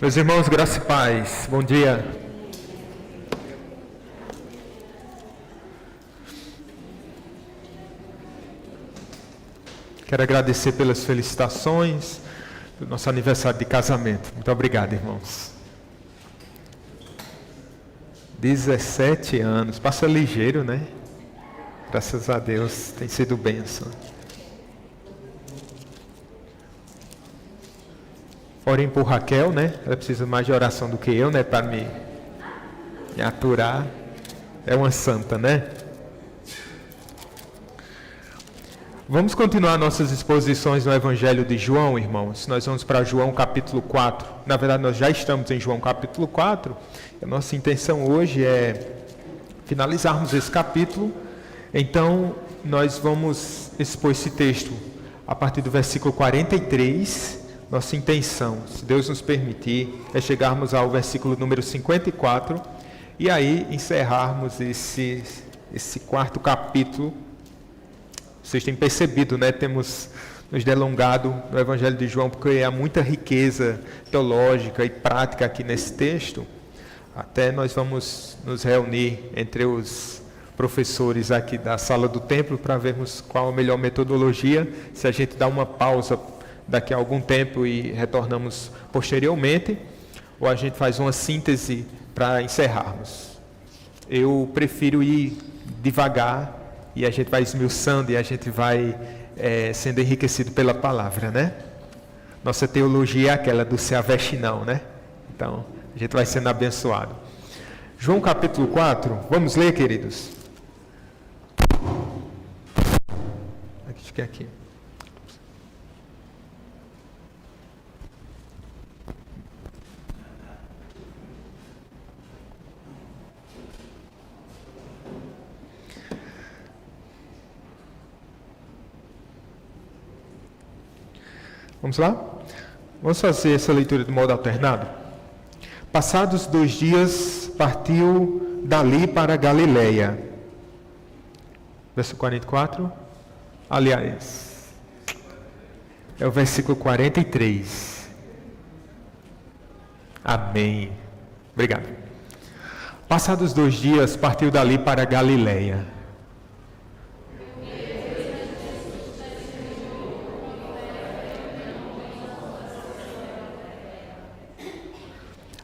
Meus irmãos, graça e paz, bom dia. Quero agradecer pelas felicitações do nosso aniversário de casamento. Muito obrigado, irmãos. 17 anos, passa ligeiro, né? Graças a Deus, tem sido bênção. Orem por Raquel, né? Ela precisa mais de oração do que eu, né? Para me aturar. É uma santa, né? Vamos continuar nossas exposições no Evangelho de João, irmãos. Nós vamos para João capítulo 4. Na verdade, nós já estamos em João capítulo 4. A nossa intenção hoje é finalizarmos esse capítulo. Então, nós vamos expor esse texto a partir do versículo 43. Nossa intenção, se Deus nos permitir, é chegarmos ao versículo número 54 e aí encerrarmos esse quarto capítulo. Vocês têm percebido, né? Temos nos delongado no Evangelho de João, porque há muita riqueza teológica e prática aqui nesse texto. Até nós vamos nos reunir entre os professores aqui da sala do templo para vermos qual a melhor metodologia, se a gente dá uma pausa daqui a algum tempo e retornamos posteriormente, ou a gente faz uma síntese para encerrarmos. Eu prefiro ir devagar e a gente vai esmiuçando e a gente vai sendo enriquecido pela palavra, né? Nossa teologia é aquela do se aveste não, né? Então, a gente vai sendo abençoado. João capítulo 4, vamos ler, queridos? Acho que é aqui. Vamos lá? Vamos fazer essa leitura de modo alternado? Passados 2 dias, partiu dali para Galiléia. Verso 44. Aliás, é o versículo 43. Amém. Obrigado. Passados 2 dias, partiu dali para Galiléia.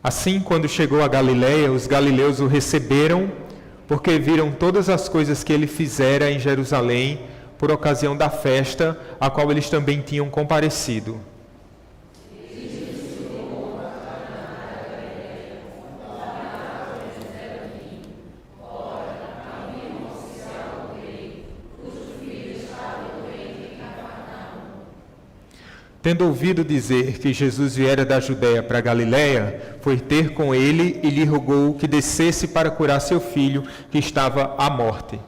Assim, quando chegou a Galiléia, os galileus o receberam, porque viram todas as coisas que ele fizera em Jerusalém, por ocasião da festa, a qual eles também tinham comparecido. Tendo ouvido dizer que Jesus viera da Judéia para a Galiléia, foi ter com ele e lhe rogou que descesse para curar seu filho, que estava à morte.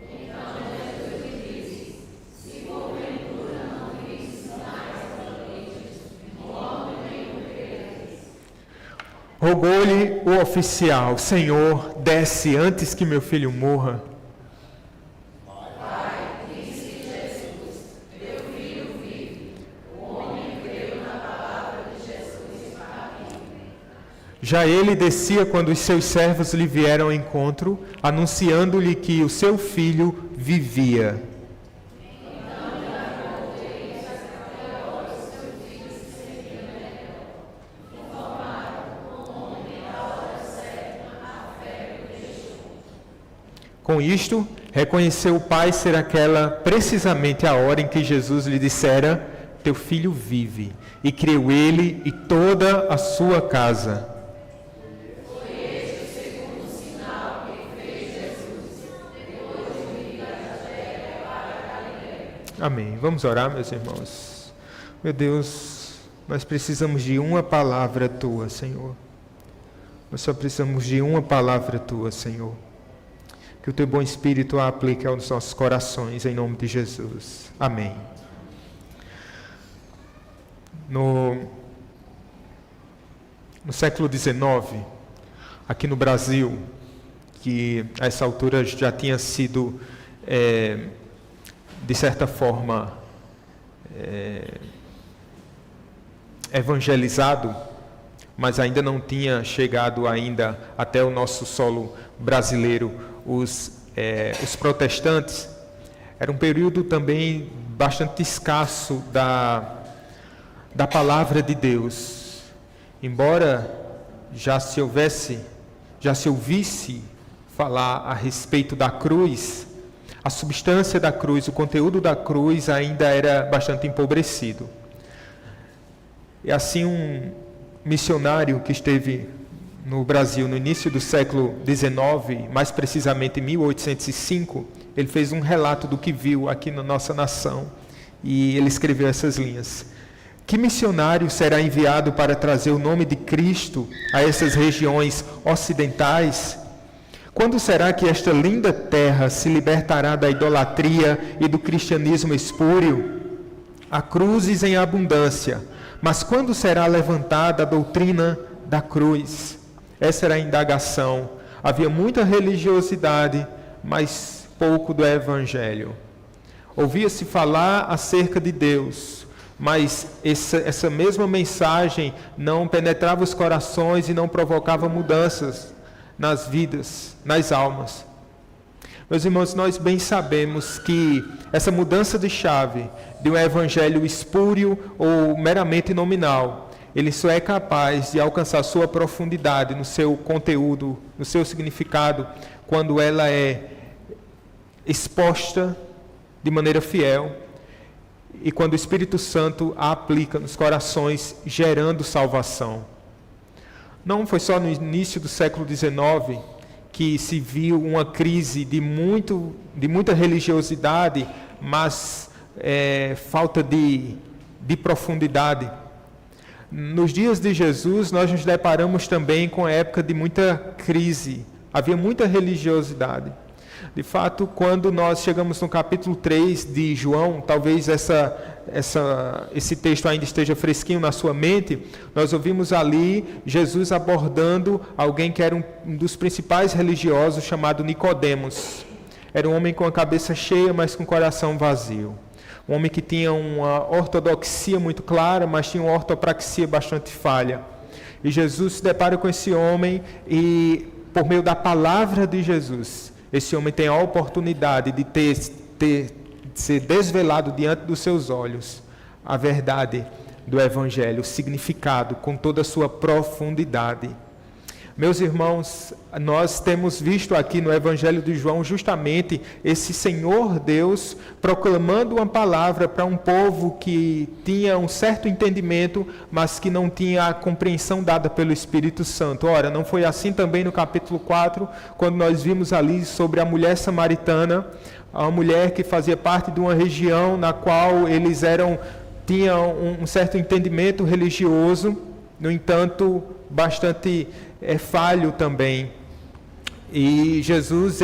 Então Jesus lhe disse: se porventura não viste sinais prodigios, no homem nenhum crereis. Rogou-lhe o oficial: Senhor, desce antes que meu filho morra. Já ele descia quando os seus servos lhe vieram ao encontro, anunciando-lhe que o seu filho vivia. Com isto, reconheceu o pai ser aquela precisamente a hora em que Jesus lhe dissera: teu filho vive. E creu ele e toda a sua casa. Amém. Vamos orar, meus irmãos. Meu Deus, nós precisamos de uma palavra Tua, Senhor. Nós só precisamos de uma palavra Tua, Senhor. Que o Teu bom Espírito a aplique aos nossos corações, em nome de Jesus. Amém. No século XIX, aqui no Brasil, que a essa altura já tinha sido de certa forma evangelizado, mas ainda não tinha chegado ainda até o nosso solo brasileiro os protestantes. Era um período também bastante escasso da palavra de Deus. Embora já se ouvisse falar a respeito da cruz, a substância da cruz, o conteúdo da cruz ainda era bastante empobrecido. E assim um missionário que esteve no Brasil no início do século XIX, mais precisamente em 1805, ele fez um relato do que viu aqui na nossa nação e ele escreveu essas linhas: que missionário será enviado para trazer o nome de Cristo a essas regiões ocidentais? Quando será que esta linda terra se libertará da idolatria e do cristianismo espúrio? Há cruzes em abundância, mas quando será levantada a doutrina da cruz? Essa era a indagação. Havia muita religiosidade, mas pouco do evangelho. Ouvia-se falar acerca de Deus, mas essa mesma mensagem não penetrava os corações e não provocava mudanças nas vidas, nas almas. Meus irmãos, nós bem sabemos que essa mudança de chave de um evangelho espúrio ou meramente nominal, ele só é capaz de alcançar sua profundidade no seu conteúdo, no seu significado, quando ela é exposta de maneira fiel e quando o Espírito Santo a aplica nos corações, gerando salvação. Não foi só no início do século XIX que se viu uma crise de muita religiosidade, mas falta de profundidade. Nos dias de Jesus, nós nos deparamos também com a época de muita crise. Havia muita religiosidade. De fato, quando nós chegamos no capítulo 3 de João, talvez esse texto ainda esteja fresquinho na sua mente, nós ouvimos ali Jesus abordando alguém que era um dos principais religiosos, chamado Nicodemos. Era um homem com a cabeça cheia, mas com o coração vazio. Um homem que tinha uma ortodoxia muito clara, mas tinha uma ortopraxia bastante falha. E Jesus se depara com esse homem e, por meio da palavra de Jesus, esse homem tem a oportunidade de ser desvelado diante dos seus olhos a verdade do Evangelho, o significado com toda a sua profundidade. Meus irmãos, nós temos visto aqui no Evangelho de João justamente esse Senhor Deus proclamando uma palavra para um povo que tinha um certo entendimento, mas que não tinha a compreensão dada pelo Espírito Santo. Ora, não foi assim também no capítulo 4, quando nós vimos ali sobre a mulher samaritana, uma mulher que fazia parte de uma região na qual eles tinham um certo entendimento religioso, no entanto, bastante falho também. E Jesus,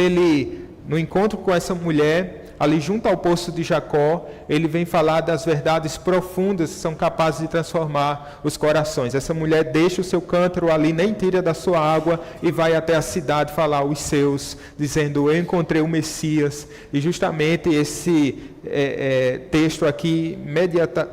no encontro com essa mulher, ali junto ao poço de Jacó, ele vem falar das verdades profundas que são capazes de transformar os corações. Essa mulher deixa o seu cântaro ali, nem tira da sua água e vai até a cidade falar aos seus, dizendo: eu encontrei o Messias. E justamente esse texto aqui,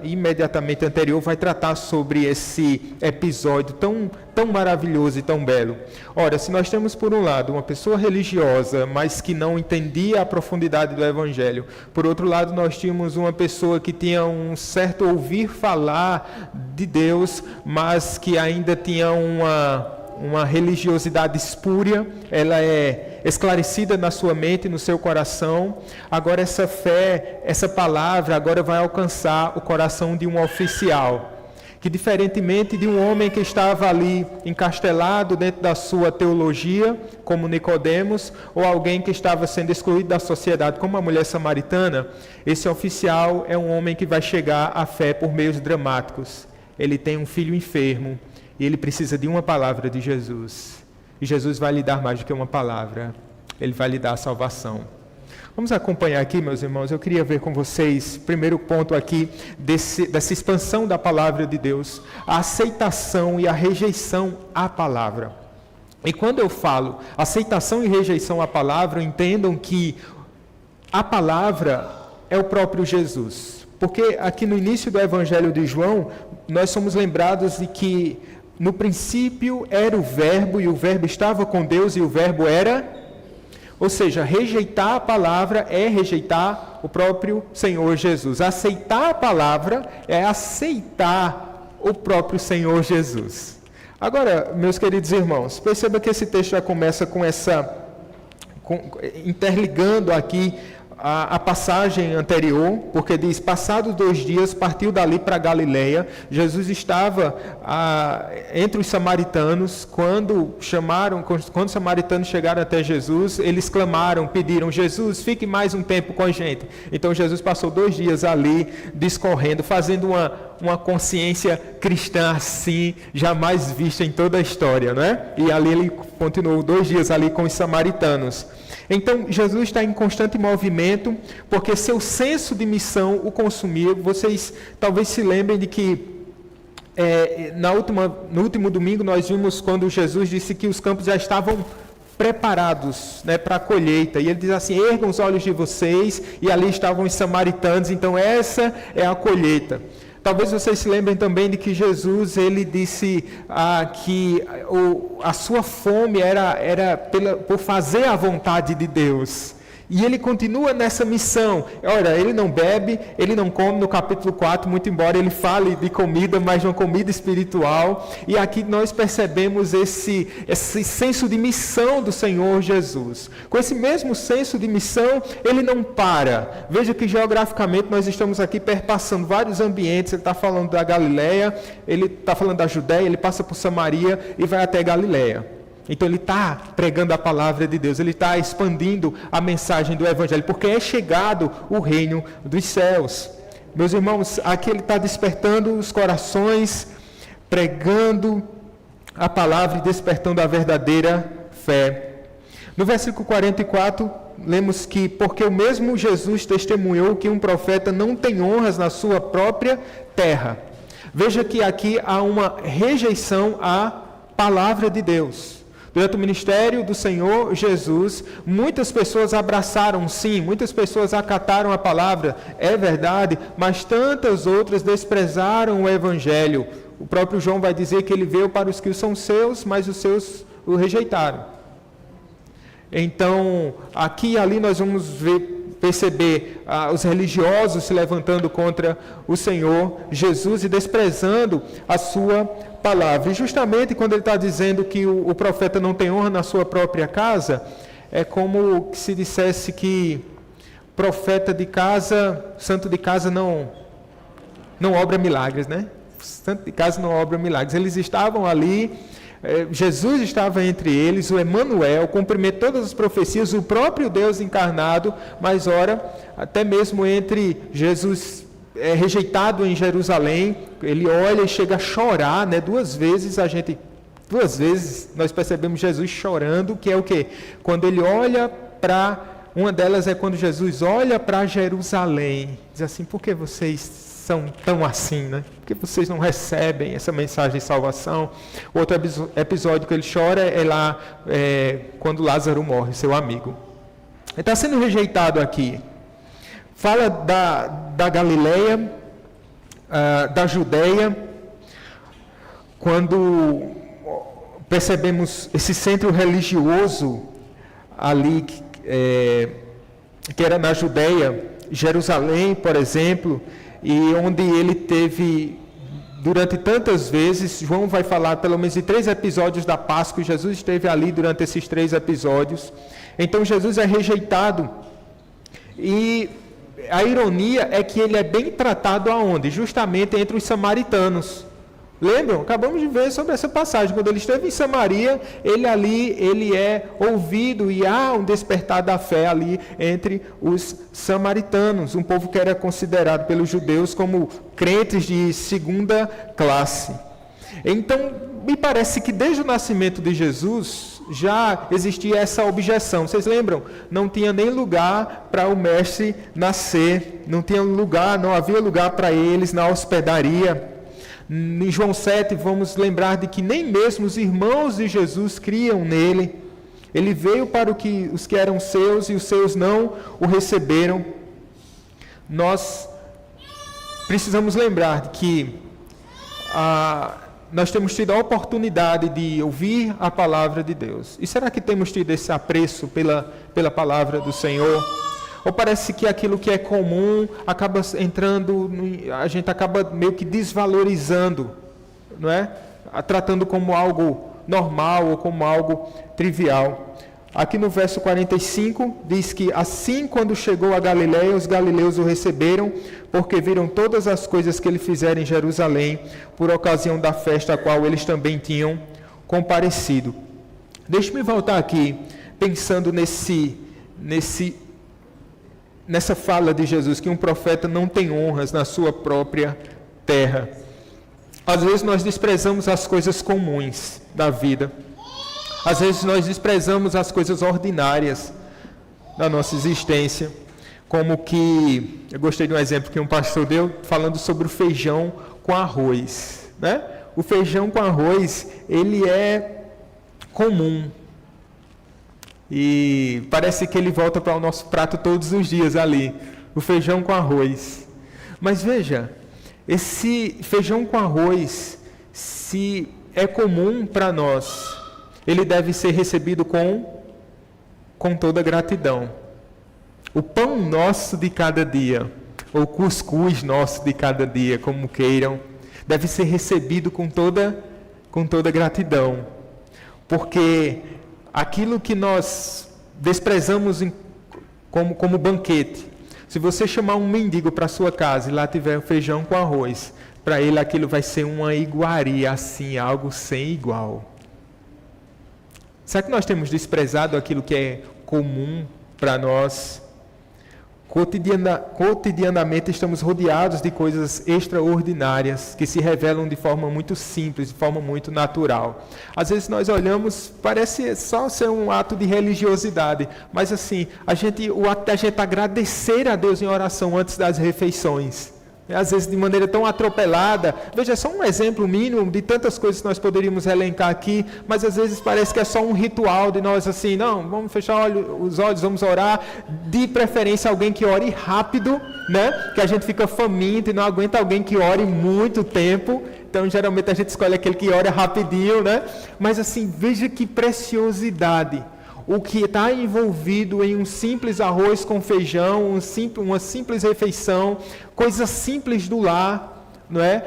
imediatamente anterior, vai tratar sobre esse episódio tão maravilhoso e tão belo. Ora, se nós temos por um lado uma pessoa religiosa, mas que não entendia a profundidade do Evangelho, por outro lado nós tínhamos uma pessoa que tinha um certo ouvir falar de Deus, mas que ainda tinha uma religiosidade espúria, ela é esclarecida na sua mente, no seu coração. Agora essa fé, essa palavra agora vai alcançar o coração de um oficial, que diferentemente de um homem que estava ali encastelado dentro da sua teologia, como Nicodemos, ou alguém que estava sendo excluído da sociedade, como a mulher samaritana, esse oficial é um homem que vai chegar à fé por meios dramáticos. Ele tem um filho enfermo e ele precisa de uma palavra de Jesus. E Jesus vai lhe dar mais do que uma palavra, ele vai lhe dar a salvação. Vamos acompanhar aqui, meus irmãos. Eu queria ver com vocês, primeiro ponto aqui, dessa expansão da palavra de Deus, a aceitação e a rejeição à palavra. E quando eu falo aceitação e rejeição à palavra, entendam que a palavra é o próprio Jesus. porque aqui no início do Evangelho de João, nós somos lembrados de que no princípio era o Verbo, e o Verbo estava com Deus, e o Verbo era... Ou seja, rejeitar a palavra é rejeitar o próprio Senhor Jesus. Aceitar a palavra é aceitar o próprio Senhor Jesus. Agora, meus queridos irmãos, perceba que esse texto já começa interligando aqui a passagem anterior, porque diz, passados 2 dias, partiu dali para Galileia. Jesus estava entre os samaritanos. Quando os samaritanos chegaram até Jesus, eles clamaram, pediram, Jesus, fique mais um tempo com a gente. Então Jesus passou 2 dias ali, discorrendo, fazendo uma consciência cristã assim, jamais vista em toda a história, não é? E ali ele continuou 2 dias ali com os samaritanos. Então, Jesus está em constante movimento, porque seu senso de missão o consumia. Vocês talvez se lembrem de que no último domingo nós vimos quando Jesus disse que os campos já estavam preparados, né, para a colheita. E ele diz assim, ergam os olhos de vocês, e ali estavam os samaritanos, então essa é a colheita. Talvez vocês se lembrem também de que Jesus, ele disse que a sua fome era por fazer a vontade de Deus. E ele continua nessa missão. Olha, ele não bebe, ele não come no capítulo 4, muito embora ele fale de comida, mas uma comida espiritual. E aqui nós percebemos esse senso de missão do Senhor Jesus. Com esse mesmo senso de missão, ele não para. Veja que geograficamente nós estamos aqui perpassando vários ambientes. Ele está falando da Galileia, ele está falando da Judéia, ele passa por Samaria e vai até Galileia. Então ele está pregando a palavra de Deus, ele está expandindo a mensagem do Evangelho, porque é chegado o reino dos céus. Meus irmãos, aqui ele está despertando os corações, pregando a palavra e despertando a verdadeira fé. No versículo 44, lemos que, porque o mesmo Jesus testemunhou que um profeta não tem honras na sua própria terra. Veja que aqui há uma rejeição à palavra de Deus. Durante o ministério do Senhor Jesus, muitas pessoas abraçaram, sim, muitas pessoas acataram a palavra, é verdade, mas tantas outras desprezaram o Evangelho. O próprio João vai dizer que ele veio para os que são seus, mas os seus o rejeitaram. Então, aqui e ali nós vamos perceber os religiosos se levantando contra o Senhor Jesus e desprezando a sua palavra. E justamente quando ele está dizendo que o profeta não tem honra na sua própria casa, é como se dissesse que profeta de casa, santo de casa não obra milagres, né? Santo de casa não obra milagres. Eles estavam ali, Jesus estava entre eles, o Emanuel, cumprimenta todas as profecias, o próprio Deus encarnado, mas ora, até mesmo entre Jesus rejeitado em Jerusalém, ele olha e chega a chorar, né? Duas vezes nós percebemos Jesus chorando, que é o quê? Quando ele olha para, uma delas é quando Jesus olha para Jerusalém, diz assim, por que vocês são tão assim, né? Por que vocês não recebem essa mensagem de salvação? Outro episódio que ele chora é lá, quando Lázaro morre, seu amigo. Ele está sendo rejeitado aqui. Fala da Galileia, da Judéia, quando percebemos esse centro religioso ali, que era na Judéia, Jerusalém, por exemplo, e onde ele teve, durante tantas vezes, João vai falar pelo menos de 3 episódios da Páscoa, e Jesus esteve ali durante esses 3 episódios. Então Jesus é rejeitado, e a ironia é que ele é bem tratado aonde? Justamente entre os samaritanos. Lembram? Acabamos de ver sobre essa passagem. Quando ele esteve em Samaria, ele é ouvido e há um despertar da fé ali entre os samaritanos, um povo que era considerado pelos judeus como crentes de segunda classe. Então, me parece que desde o nascimento de Jesus já existia essa objeção. Vocês lembram? Não tinha nem lugar para o mestre nascer, não havia lugar para eles na hospedaria. Em João 7, vamos lembrar de que nem mesmo os irmãos de Jesus criam nele. Ele veio para os que eram seus e os seus não o receberam. Nós precisamos lembrar de que nós temos tido a oportunidade de ouvir a palavra de Deus. E será que temos tido esse apreço pela palavra do Senhor? Ou parece que aquilo que é comum acaba entrando, a gente acaba meio que desvalorizando, não é? Tratando como algo normal ou como algo trivial. Aqui no verso 45 diz que assim quando chegou a Galiléia, os galileus o receberam, porque viram todas as coisas que ele fizera em Jerusalém, por ocasião da festa a qual eles também tinham comparecido. Deixe-me voltar aqui, pensando nessa fala de Jesus, que um profeta não tem honras na sua própria terra. Às vezes nós desprezamos as coisas comuns da vida. Às vezes nós desprezamos as coisas ordinárias da nossa existência. Como que, eu gostei de um exemplo que um pastor deu, falando sobre o feijão com arroz, né? O feijão com arroz, ele é comum. E parece que ele volta para o nosso prato todos os dias ali, o feijão com arroz. Mas veja, esse feijão com arroz, se é comum para nós, ele deve ser recebido com toda gratidão. O pão nosso de cada dia, ou cuscuz nosso de cada dia, como queiram, deve ser recebido com toda gratidão. Porque aquilo que nós desprezamos como banquete, se você chamar um mendigo para a sua casa e lá tiver feijão com arroz, para ele aquilo vai ser uma iguaria, assim, algo sem igual. Será que nós temos desprezado aquilo que é comum para nós? Cotidianamente estamos rodeados de coisas extraordinárias que se revelam de forma muito simples, de forma muito natural. Às vezes nós olhamos, parece só ser um ato de religiosidade, mas assim, o ato da gente agradecer a Deus em oração antes das refeições. Às vezes de maneira tão atropelada. Veja, é só um exemplo mínimo de tantas coisas que nós poderíamos elencar aqui, mas às vezes parece que é só um ritual de nós assim, não, vamos fechar os olhos, vamos orar, de preferência alguém que ore rápido, né? Que a gente fica faminto e não aguenta alguém que ore muito tempo, então geralmente a gente escolhe aquele que ora rapidinho, né? Mas assim, veja que preciosidade. O que está envolvido em um simples arroz com feijão, uma simples refeição, coisa simples do lar, não é?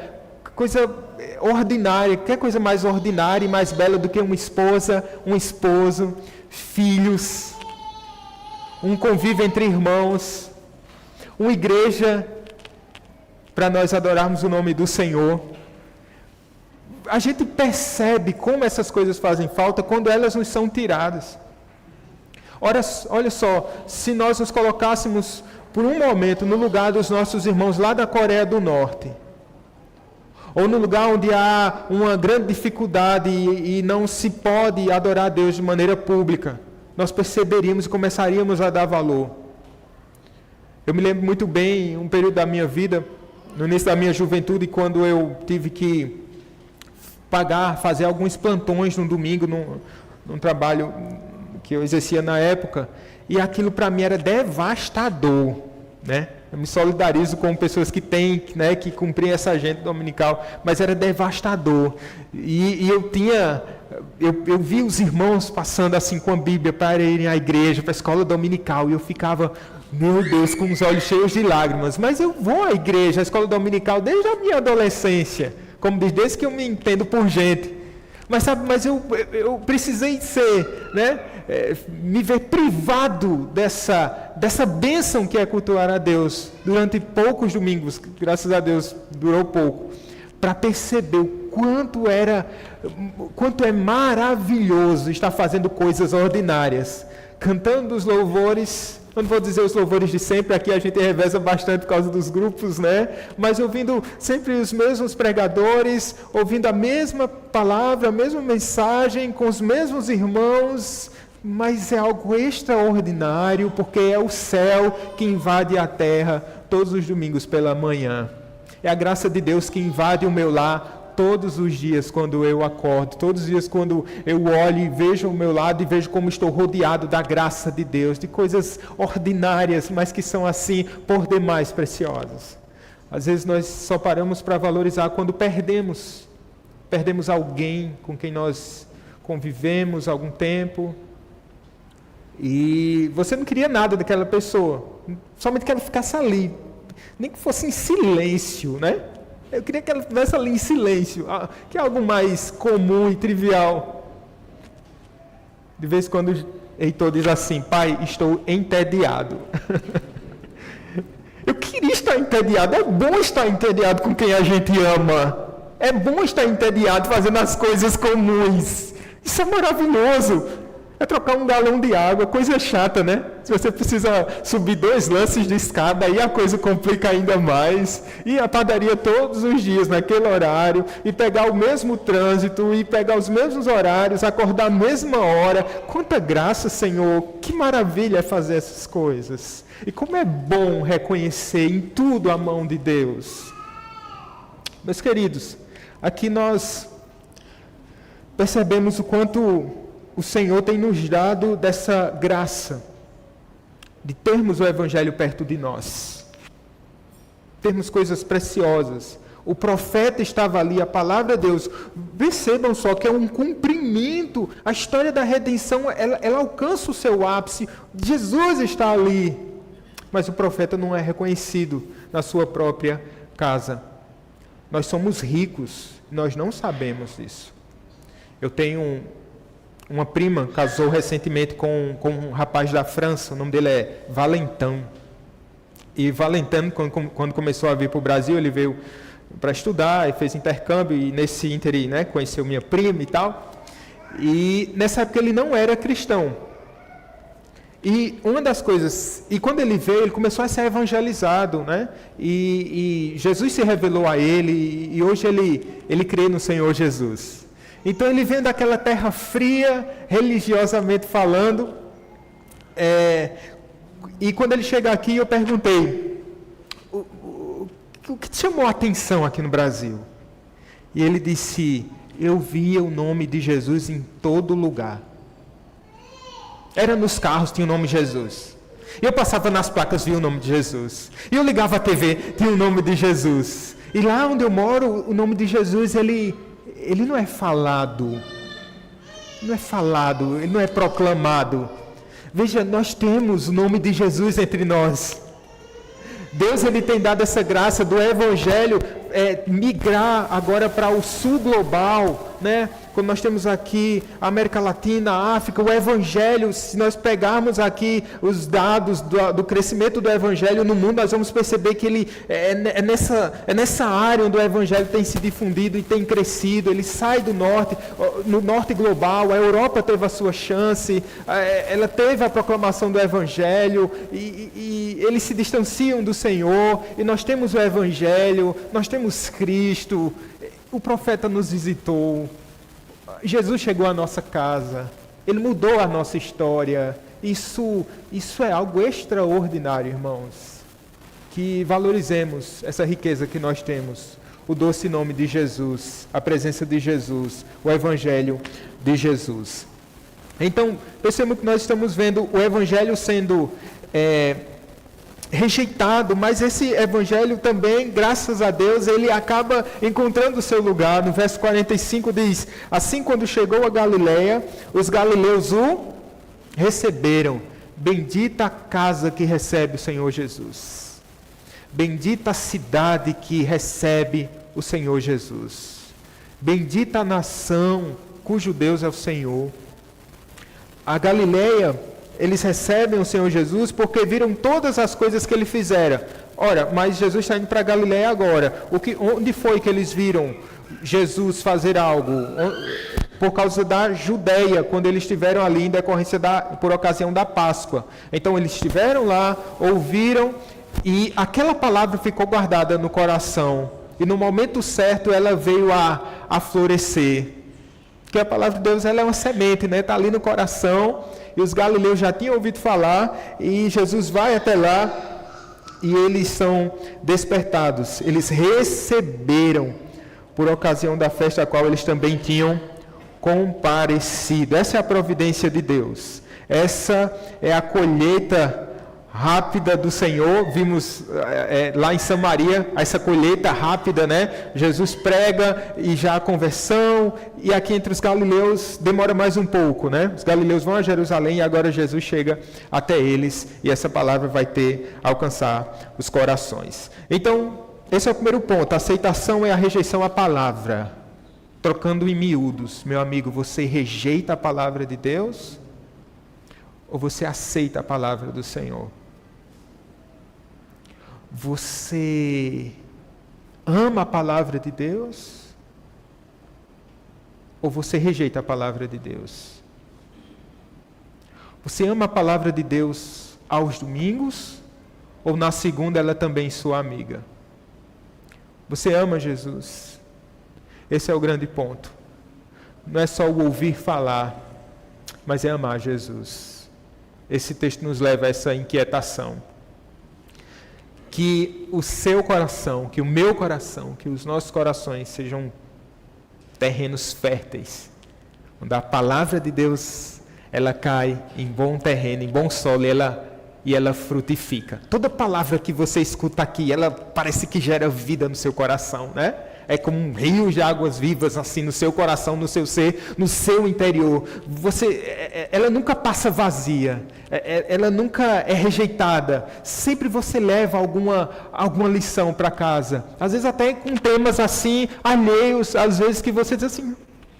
Coisa ordinária, que coisa mais ordinária e mais bela do que uma esposa, um esposo, filhos, um convívio entre irmãos, uma igreja para nós adorarmos o nome do Senhor. A gente percebe como essas coisas fazem falta quando elas nos são tiradas. Olha só, se nós nos colocássemos por um momento no lugar dos nossos irmãos lá da Coreia do Norte, ou no lugar onde há uma grande dificuldade e não se pode adorar a Deus de maneira pública, nós perceberíamos e começaríamos a dar valor. Eu me lembro muito bem, um período da minha vida, no início da minha juventude, quando eu tive que fazer alguns plantões no domingo, num trabalho que eu exercia na época, e aquilo para mim era devastador, né? Eu me solidarizo com pessoas que têm, né, que cumprir essa agenda dominical, mas era devastador. E eu vi os irmãos passando assim com a Bíblia para irem à igreja, para a escola dominical, e eu ficava, meu Deus, com os olhos cheios de lágrimas. Mas eu vou à igreja, à escola dominical, desde a minha adolescência, como diz, desde que eu me entendo por gente. Mas eu precisei ser, né, me ver privado dessa bênção que é cultuar a Deus durante poucos domingos, graças a Deus durou pouco, para perceber o quanto é maravilhoso estar fazendo coisas ordinárias, cantando os louvores. Eu não vou dizer os louvores de sempre, aqui a gente reveza bastante por causa dos grupos, né? Mas ouvindo sempre os mesmos pregadores, ouvindo a mesma palavra, a mesma mensagem, com os mesmos irmãos, mas é algo extraordinário, porque é o céu que invade a terra todos os domingos pela manhã. É a graça de Deus que invade o meu lar todos os dias quando eu acordo, todos os dias quando eu olho e vejo o meu lado e vejo como estou rodeado da graça de Deus, de coisas ordinárias, mas que são assim por demais preciosas. Às vezes nós só paramos para valorizar quando perdemos alguém com quem nós convivemos há algum tempo, e você não queria nada daquela pessoa, somente que ela ficasse ali, nem que fosse em silêncio, né? Eu queria que ela estivesse ali em silêncio, que é algo mais comum e trivial. De vez em quando Heitor diz assim: pai, estou entediado. Eu queria estar entediado. É bom estar entediado com quem a gente ama. É bom estar entediado fazendo as coisas comuns. Isso é maravilhoso. É trocar um galão de água, coisa chata, né? Se você precisa subir 2 lances de escada, aí a coisa complica ainda mais. Ir à padaria todos os dias, naquele horário, e pegar o mesmo trânsito, e pegar os mesmos horários, acordar a mesma hora. Quanta graça, Senhor! Que maravilha é fazer essas coisas. E como é bom reconhecer em tudo a mão de Deus. Meus queridos, aqui nós percebemos o quanto o Senhor tem nos dado dessa graça de termos o Evangelho perto de nós, termos coisas preciosas. O profeta estava ali, a palavra de Deus. Percebam só que é um cumprimento. A história da redenção, ela alcança o seu ápice. Jesus está ali, mas o profeta não é reconhecido na sua própria casa. Nós somos ricos, nós não sabemos disso. Eu tenho uma prima, casou recentemente com um rapaz da França, o nome dele é Valentin. E Valentin, quando começou a vir para o Brasil, ele veio para estudar e fez intercâmbio, e nesse ínterim, né, conheceu minha prima e tal. E nessa época ele não era cristão. E uma das coisas, e quando ele veio, ele começou a ser evangelizado, né? E Jesus se revelou a ele, e hoje ele crê no Senhor Jesus. Então ele vem daquela terra fria, religiosamente falando, e quando ele chega aqui, eu perguntei, o que te chamou a atenção aqui no Brasil? E ele disse: eu via o nome de Jesus em todo lugar. Era nos carros, tinha o nome de Jesus. Eu passava nas placas, via o nome de Jesus. E eu ligava a TV, tinha o nome de Jesus. E lá onde eu moro, o nome de Jesus, ele não é falado. Não é falado, ele não é proclamado. Veja, nós temos o nome de Jesus entre nós. Deus, ele tem dado essa graça do Evangelho migrar agora para o sul global, né? Quando nós temos aqui a América Latina, a África, o Evangelho, se nós pegarmos aqui os dados do crescimento do Evangelho no mundo, nós vamos perceber que ele é nessa área onde o Evangelho tem se difundido e tem crescido. Ele sai do norte, no norte global, a Europa teve a sua chance, ela teve a proclamação do Evangelho, e eles se distanciam do Senhor, e nós temos o Evangelho, nós temos Cristo, o profeta nos visitou, Jesus chegou à nossa casa, ele mudou a nossa história. Isso é algo extraordinário, irmãos. Que valorizemos essa riqueza que nós temos, o doce nome de Jesus, a presença de Jesus, o Evangelho de Jesus. Então, percebam que nós estamos vendo o Evangelho sendo rejeitado, mas esse Evangelho também, graças a Deus, ele acaba encontrando o seu lugar. No verso 45 diz: assim, quando chegou a Galileia, os galileus o receberam. Bendita a casa que recebe o Senhor Jesus. Bendita a cidade que recebe o Senhor Jesus. Bendita a nação cujo Deus é o Senhor. A Galileia, eles recebem o Senhor Jesus porque viram todas as coisas que ele fizera. Ora, mas Jesus está indo para a Galileia agora. Onde foi que eles viram Jesus fazer algo? Por causa da Judeia, quando eles estiveram ali em decorrência por ocasião da Páscoa. Então eles estiveram lá, ouviram, e aquela palavra ficou guardada no coração. E no momento certo ela veio a florescer. Porque a palavra de Deus, ela é uma semente, né? Está ali no coração. E os galileus já tinham ouvido falar, e Jesus vai até lá, e eles são despertados. Eles receberam, por ocasião da festa a qual eles também tinham comparecido. Essa é a providência de Deus. Essa é a colheita rápida do Senhor. Vimos lá em Samaria essa colheita rápida, né? Jesus prega e já a conversão, e aqui entre os galileus demora mais um pouco, né? Os galileus vão a Jerusalém e agora Jesus chega até eles e essa palavra vai alcançar os corações. Então, esse é o primeiro ponto. A aceitação é a rejeição à palavra. Trocando em miúdos, meu amigo, você rejeita a palavra de Deus ou você aceita a palavra do Senhor? Você ama a palavra de Deus ou você rejeita a palavra de Deus? Você ama a palavra de Deus aos domingos ou na segunda ela é também sua amiga? Você ama Jesus? Esse é o grande ponto. Não é só o ouvir falar, mas é amar Jesus. Esse texto nos leva a essa inquietação. Que o seu coração, que o meu coração, que os nossos corações sejam terrenos férteis, onde a palavra de Deus ela cai em bom terreno, em bom solo, e ela frutifica. Toda palavra que você escuta aqui, ela parece que gera vida no seu coração, né? É como um rio de águas vivas assim no seu coração, no seu ser, no seu interior. Ela nunca passa vazia, ela nunca é rejeitada. Sempre você leva alguma lição para casa. Às vezes até com temas assim, alheios, às vezes que você diz assim,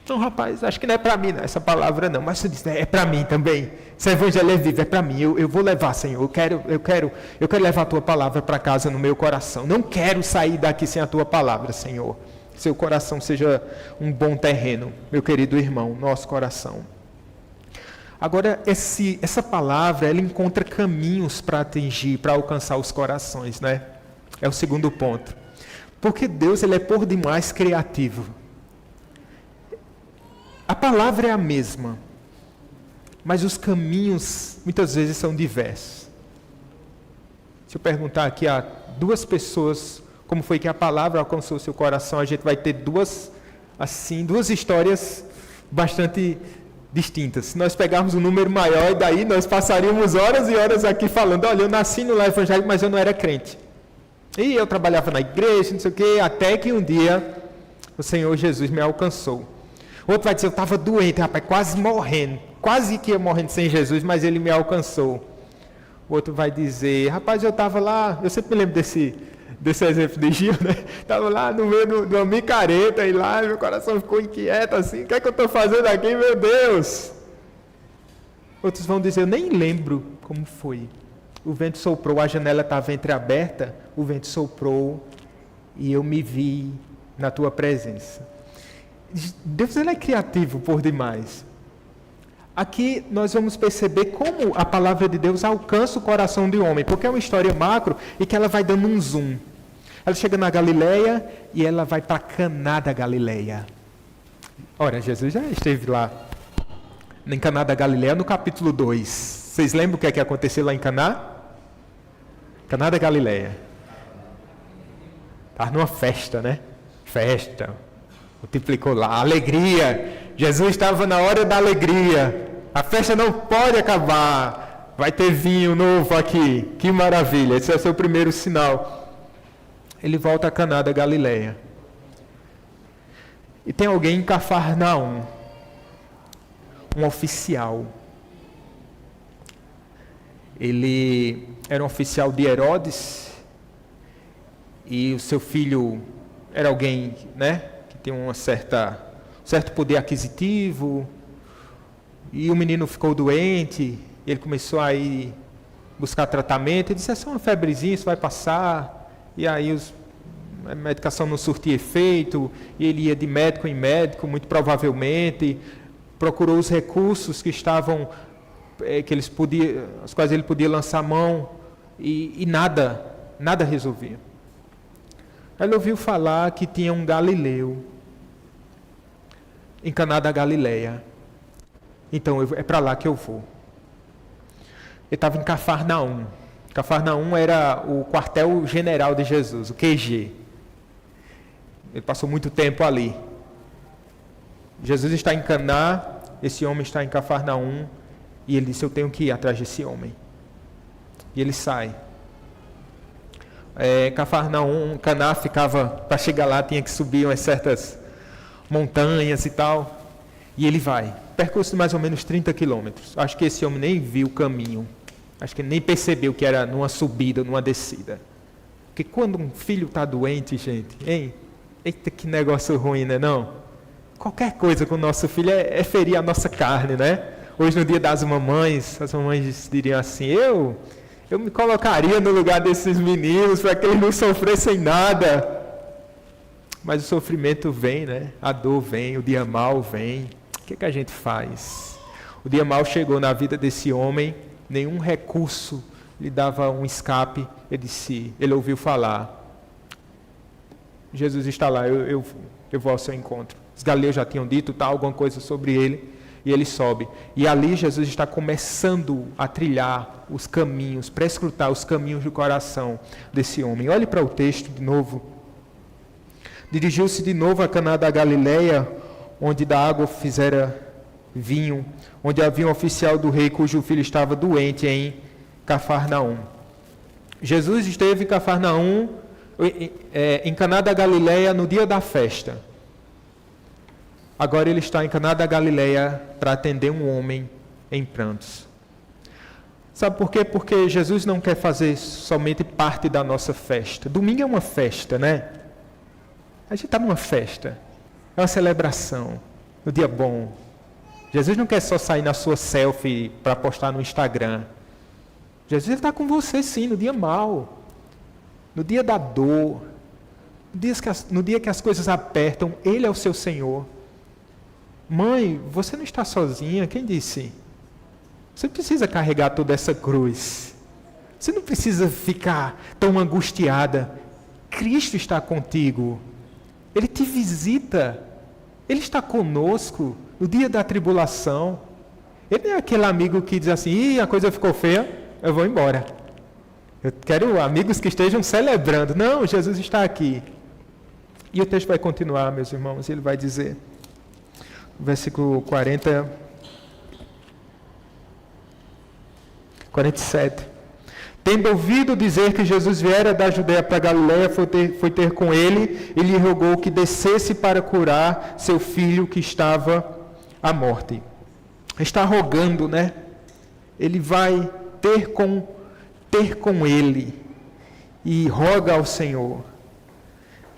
não, rapaz, acho que não é para mim, não, essa palavra não. Mas você diz, é para mim também. Esse evangelho é vivo, é para mim. Eu vou levar, Senhor. Eu quero levar a tua palavra para casa no meu coração. Não quero sair daqui sem a tua palavra, Senhor. Seu coração seja um bom terreno, meu querido irmão, nosso coração. Agora, essa palavra, ela encontra caminhos para atingir, para alcançar os corações, né? É o segundo ponto. Porque Deus, ele é por demais criativo. A palavra é a mesma, mas os caminhos muitas vezes são diversos. Se eu perguntar aqui a duas pessoas como foi que a palavra alcançou seu coração, a gente vai ter duas histórias bastante distintas. Se nós pegarmos um número maior, e daí nós passaríamos horas e horas aqui falando, olha, eu nasci no lar evangélico, mas eu não era crente. E eu trabalhava na igreja, não sei o quê, até que um dia o Senhor Jesus me alcançou. Outro vai dizer, eu estava doente, rapaz, quase que ia morrendo sem Jesus, mas ele me alcançou. O outro vai dizer, rapaz, eu estava lá, eu sempre me lembro desse exemplo de Gil, né? Estava lá no meio de uma micareta, e lá meu coração ficou inquieto assim, o que é que eu estou fazendo aqui, meu Deus? Outros vão dizer, eu nem lembro como foi. O vento soprou, a janela estava entreaberta, o vento soprou, e eu me vi na tua presença. Deus, ele é criativo por demais. Aqui nós vamos perceber como a palavra de Deus alcança o coração do homem, porque é uma história macro e que ela vai dando um zoom. Ela chega na Galileia e ela vai para Caná da Galileia. Ora, Jesus já esteve lá em Caná da Galileia no capítulo 2. Vocês lembram o que é que aconteceu lá em Caná? Caná da Galileia. Estava numa festa, né? Festa. Multiplicou lá, alegria. Jesus estava na hora da alegria. A festa não pode acabar. Vai ter vinho novo aqui. Que maravilha. Esse é o seu primeiro sinal. Ele volta a Caná da Galileia. E tem alguém em Cafarnaum. Um oficial. Ele era um oficial de Herodes. E o seu filho era alguém, né, que tinha um certo poder aquisitivo, e o menino ficou doente, ele começou a ir buscar tratamento, ele disse, é só uma febrezinha, isso vai passar, e aí a medicação não surtia efeito, e ele ia de médico em médico, muito provavelmente, procurou os recursos que estavam, aos quais ele podia lançar mão, e nada resolvia. Ele ouviu falar que tinha um galileu em Caná da Galileia. Então, é para lá que eu vou. Ele estava em Cafarnaum. Cafarnaum era o quartel-general de Jesus, o QG. Ele passou muito tempo ali. Jesus está em Caná, esse homem está em Cafarnaum, e ele disse, eu tenho que ir atrás desse homem. E ele sai. Cafarnaum, Caná ficava, para chegar lá tinha que subir umas certas montanhas e tal. E ele vai. Percurso de mais ou menos 30 quilômetros. Acho que esse homem nem viu o caminho. Acho que ele nem percebeu que era numa subida, numa descida. Porque quando um filho está doente, gente, hein? Eita, que negócio ruim, né não? Qualquer coisa com o nosso filho é ferir a nossa carne, né? Hoje no dia das mamães, as mamães diriam assim, eu me colocaria no lugar desses meninos para que eles não sofressem nada. Mas o sofrimento vem, né? A dor vem, o dia mau vem. O que a gente faz? O dia mau chegou na vida desse homem, nenhum recurso lhe dava um escape. Ele ouviu falar. Jesus está lá, eu vou ao seu encontro. Os galileus já tinham dito alguma coisa sobre ele, e ele sobe. E ali Jesus está começando a trilhar os caminhos, para escrutar os caminhos do coração desse homem. Olhe para o texto de novo. Dirigiu-se de novo a Caná da Galileia, onde da água fizera vinho, onde havia um oficial do rei cujo filho estava doente em Cafarnaum. Jesus esteve em Cafarnaum, em Caná da Galileia, no dia da festa. Agora ele está em Caná da Galileia para atender um homem em prantos. Sabe por quê? Porque Jesus não quer fazer somente parte da nossa festa. Domingo é uma festa, né? A gente está numa festa. É uma celebração. No dia bom. Jesus não quer só sair na sua selfie para postar no Instagram. Jesus está com você sim, no dia mau. No dia da dor. No dia que as coisas apertam, Ele é o seu Senhor. Mãe, você não está sozinha. Quem disse? Você não precisa carregar toda essa cruz. Você não precisa ficar tão angustiada. Cristo está contigo. Ele te visita. Ele está conosco no dia da tribulação. Ele não é aquele amigo que diz assim, a coisa ficou feia, eu vou embora. Eu quero amigos que estejam celebrando. Não, Jesus está aqui. E o texto vai continuar, meus irmãos, ele vai dizer, versículo 47. Tendo ouvido dizer que Jesus viera da Judeia para a Galileia, foi ter com ele e lhe rogou que descesse para curar seu filho que estava à morte. Está rogando, né? Ele vai ter com ele e roga ao Senhor.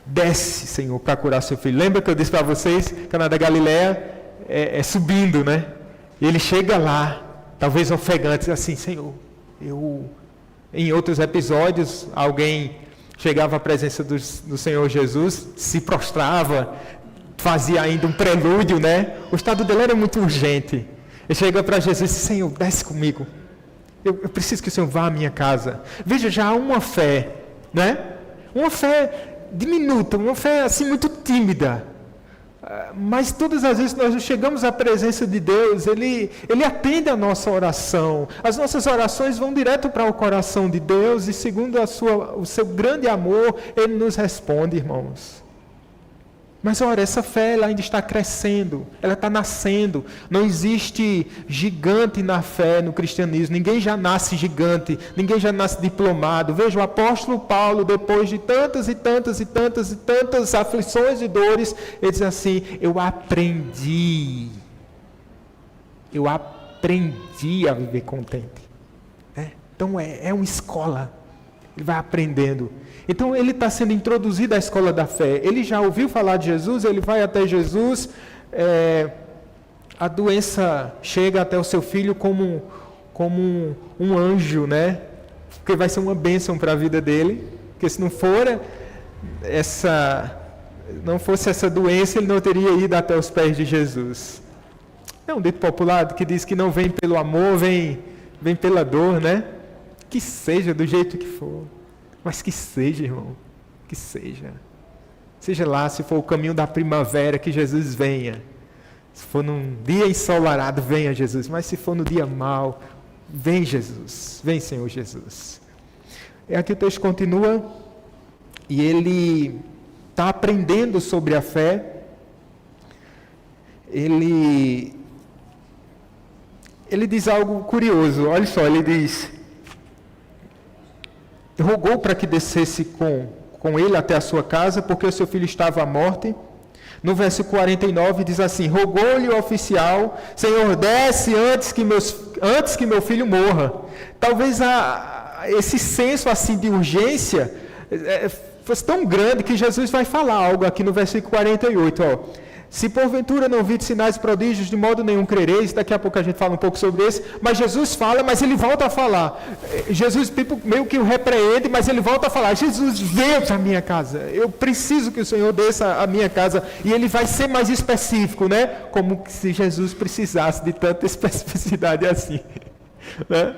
Desce, Senhor, para curar seu filho. Lembra que eu disse para vocês, Caná da Galileia é subindo, né? E ele chega lá, talvez ofegante, assim, Senhor, Em outros episódios, alguém chegava à presença do Senhor Jesus, se prostrava, fazia ainda um prelúdio, né? O estado dele era muito urgente. Ele chega para Jesus e diz, Senhor, desce comigo. Eu preciso que o Senhor vá à minha casa. Veja, já há uma fé, né? Uma fé diminuta, uma fé assim muito tímida. Mas todas as vezes que nós chegamos à presença de Deus, Ele atende a nossa oração. As nossas orações vão direto para o coração de Deus e segundo o seu grande amor, Ele nos responde, irmãos. Mas olha, essa fé ela ainda está crescendo, ela está nascendo. Não existe gigante na fé, no cristianismo. Ninguém já nasce gigante, ninguém já nasce diplomado. Veja, o apóstolo Paulo, depois de tantas e tantas e tantas e tantas aflições e dores, ele diz assim, eu aprendi a viver contente. Então é uma escola, ele vai aprendendo. Então ele está sendo introduzido à escola da fé. Ele já ouviu falar de Jesus, ele vai até Jesus, a doença chega até o seu filho como um anjo, né? Porque vai ser uma bênção para a vida dele. Porque se não fosse essa doença, ele não teria ido até os pés de Jesus. É um dito popular que diz que não vem pelo amor, vem pela dor, né? Que seja do jeito que for. Mas que seja, irmão, que seja. Seja lá, se for o caminho da primavera, que Jesus venha. Se for num dia ensolarado, venha Jesus. Mas se for no dia mau, vem Jesus. Vem, Senhor Jesus. Aqui o texto continua. E ele está aprendendo sobre a fé. Ele diz algo curioso. Olha só, ele diz... rogou para que descesse com ele até a sua casa, porque o seu filho estava à morte. No verso 49 diz assim: rogou-lhe o oficial: Senhor, desce antes que meu filho morra. Talvez esse senso assim de urgência fosse tão grande que Jesus vai falar algo aqui no versículo 48, ó. Se porventura não vides sinais e prodígios, de modo nenhum crereis. Daqui a pouco a gente fala um pouco sobre isso. Mas Jesus fala, mas ele volta a falar. Jesus meio que o repreende, mas ele volta a falar: Jesus, venha para a minha casa. Eu preciso que o Senhor desça à minha casa. E ele vai ser mais específico, né? Como se Jesus precisasse de tanta especificidade assim. Né?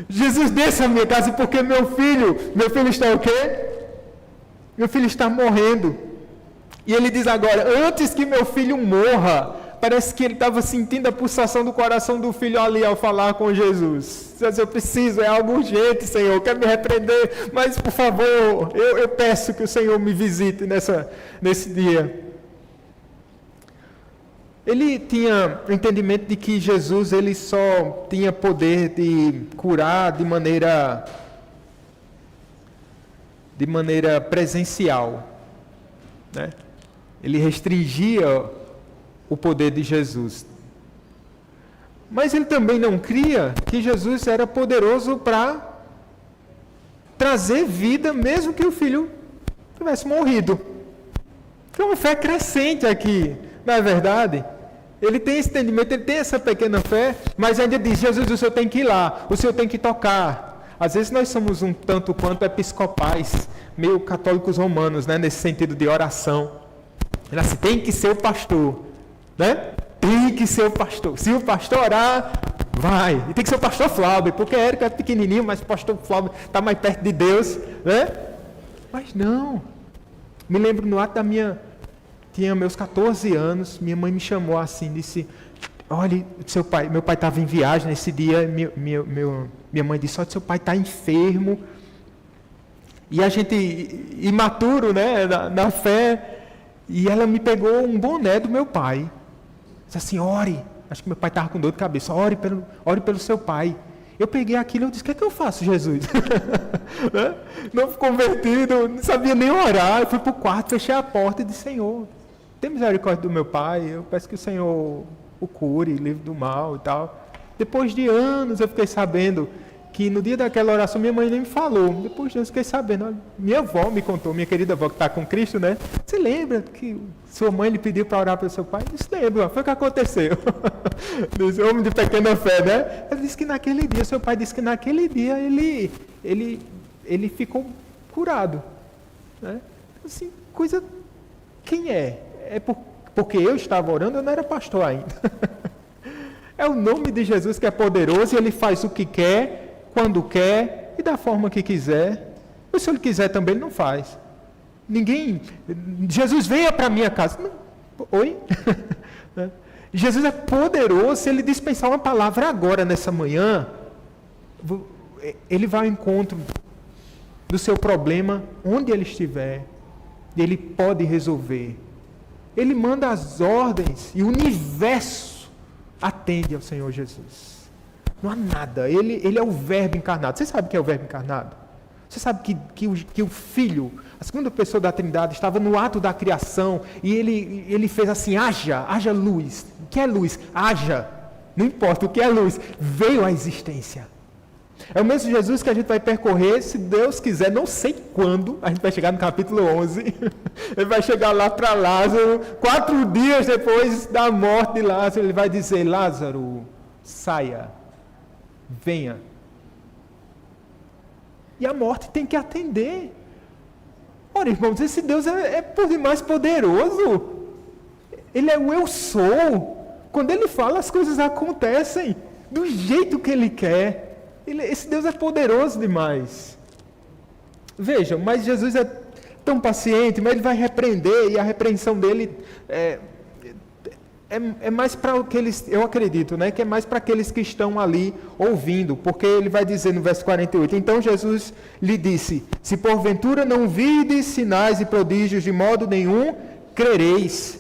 Jesus, desça à minha casa, porque meu filho está o quê? Meu filho está morrendo. E ele diz agora: antes que meu filho morra. Parece que ele estava sentindo a pulsação do coração do filho ali ao falar com Jesus. Eu preciso, é algo urgente, Senhor, quer me repreender, mas por favor, eu peço que o Senhor me visite nesse dia. Ele tinha o entendimento de que Jesus ele só tinha poder de curar de maneira presencial, né? Ele restringia o poder de Jesus. Mas ele também não cria que Jesus era poderoso para trazer vida, mesmo que o filho tivesse morrido. Então, uma fé crescente aqui, não é verdade? Ele tem esse entendimento, ele tem essa pequena fé, mas ainda diz: Jesus, o Senhor tem que ir lá, o Senhor tem que tocar. Às vezes nós somos um tanto quanto episcopais, meio católicos romanos, né, nesse sentido de oração. Ele assim, tem que ser o pastor, né? Tem que ser o pastor. Se o pastor orar, vai. E tem que ser o pastor Flávio, porque Érico é pequenininho, mas o pastor Flávio está mais perto de Deus, né? Mas não. Me lembro no ato tinha meus 14 anos, minha mãe me chamou assim, disse: olha, meu pai estava em viagem nesse dia, minha mãe disse: olha, seu pai está enfermo. E a gente, imaturo, né, na fé, e ela me pegou um boné do meu pai. Disse assim: ore. Acho que meu pai estava com dor de cabeça. Ore pelo seu pai. Eu peguei aquilo e disse: o que é que eu faço, Jesus? Não fui convertido, não sabia nem orar. Eu fui para o quarto, fechei a porta e disse: Senhor, tem misericórdia do meu pai. Eu peço que o Senhor o cure, livre do mal e tal. Depois de anos eu fiquei sabendo que no dia daquela oração minha mãe nem me falou. Depois de anos eu fiquei sabendo. Minha avó me contou, minha querida avó que está com Cristo, né? Você lembra que sua mãe lhe pediu para orar pelo seu pai? Eu disse: lembro, foi o que aconteceu. Disse, homem de pequena fé, né? Ela disse que naquele dia, seu pai disse que naquele dia ele ficou curado. Né? Assim, coisa, quem é? É porque eu estava orando, eu não era pastor ainda. É o nome de Jesus que é poderoso e ele faz o que quer, quando quer e da forma que quiser. Ou se ele quiser também, ele não faz. Jesus, venha para a minha casa. Não, oi? Jesus é poderoso. Se ele dispensar uma palavra agora, nessa manhã, ele vai ao encontro do seu problema, onde ele estiver. Ele pode resolver. Ele manda as ordens e o universo atende ao Senhor Jesus. Não há nada. Ele é o Verbo encarnado. Você sabe o que é o Verbo encarnado? Você sabe que o Filho, a segunda pessoa da Trindade, estava no ato da criação e ele fez assim: haja luz. O que é luz? Haja. Não importa o que é luz. Veio à existência. É o mesmo Jesus que a gente vai percorrer, se Deus quiser, não sei quando, a gente vai chegar no capítulo 11, ele vai chegar lá para Lázaro, 4 dias depois da morte de Lázaro, ele vai dizer: Lázaro, saia, venha. E a morte tem que atender. Ora, irmãos, esse Deus é por demais poderoso. Ele é o eu sou. Quando ele fala, as coisas acontecem do jeito que ele quer. Esse Deus é poderoso demais. Vejam, mas Jesus é tão paciente, mas ele vai repreender, e a repreensão dele é mais para aqueles, eu acredito, né, que é mais para aqueles que estão ali ouvindo, porque ele vai dizer no verso 48, então Jesus lhe disse: se porventura não virdes sinais e prodígios, de modo nenhum crereis.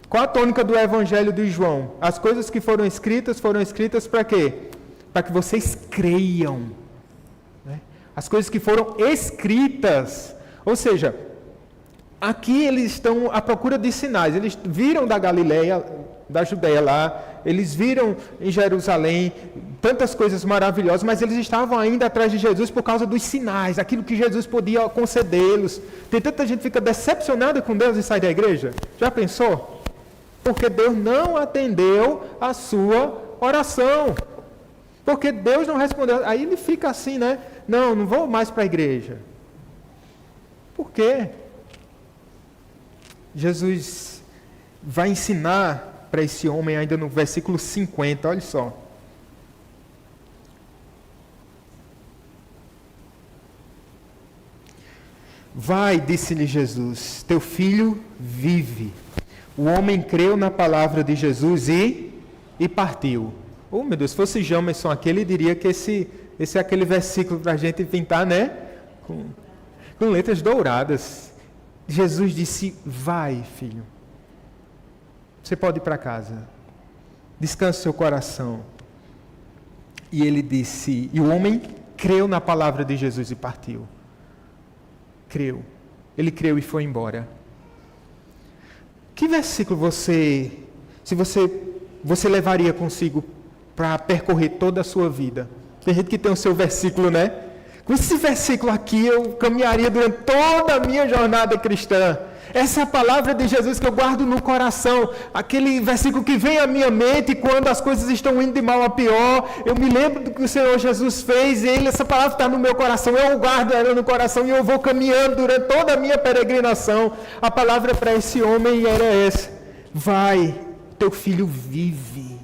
Qual a tônica do Evangelho de João? As coisas que foram escritas para quê? Para que vocês creiam. Né? as coisas que foram escritas. Ou seja, aqui eles estão à procura de sinais. Eles viram da Galileia, da Judeia lá, eles viram em Jerusalém tantas coisas maravilhosas, mas eles estavam ainda atrás de Jesus por causa dos sinais, aquilo que Jesus podia concedê-los. Tem tanta gente que fica decepcionada com Deus e sai da igreja. Já pensou? Porque Deus não atendeu a sua oração. Porque Deus não respondeu. Aí ele fica assim, né? Não vou mais para a igreja. Por quê? Jesus vai ensinar para esse homem ainda no versículo 50, olha só. Vai, disse-lhe Jesus, teu filho vive. O homem creu na palavra de Jesus e partiu. Oh, meu Deus, se fosse Jamerson aqui, ele diria que esse é aquele versículo para a gente pintar, né? Com letras douradas. Jesus disse, vai, filho. Você pode ir para casa. Descanse seu coração. E ele disse, e o homem creu na palavra de Jesus e partiu. Creu. Ele creu e foi embora. Que versículo você levaria consigo para percorrer toda a sua vida? Tem gente que tem o seu versículo, né? Com esse versículo aqui eu caminharia durante toda a minha jornada cristã. Essa é a palavra de Jesus que eu guardo no coração. Aquele versículo que vem à minha mente quando as coisas estão indo de mal a pior. Eu me lembro do que o Senhor Jesus fez e essa palavra está no meu coração. Eu guardo ela no coração e eu vou caminhando durante toda a minha peregrinação. A palavra para esse homem era essa. Vai, teu filho vive.